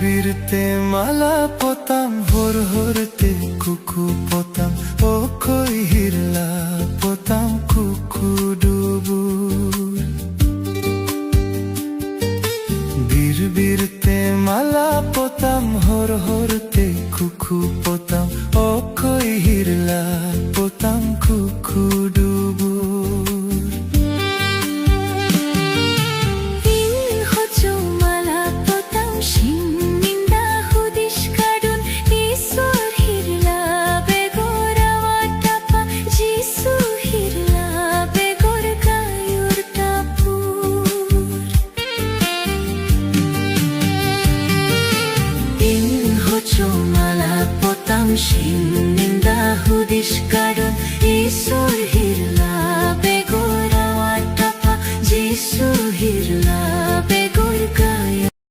বিরতে মালা পতাম ভোর হরতে কুকু পতাম ও কই হিরলা পতাম কুকু ডুবুর বিরতে মালা পতাম হর হরতে কুকু পতাম ও কই হিরলা পতাম কুকু ডুবুর Malah potang sing ninda hudis kadon isu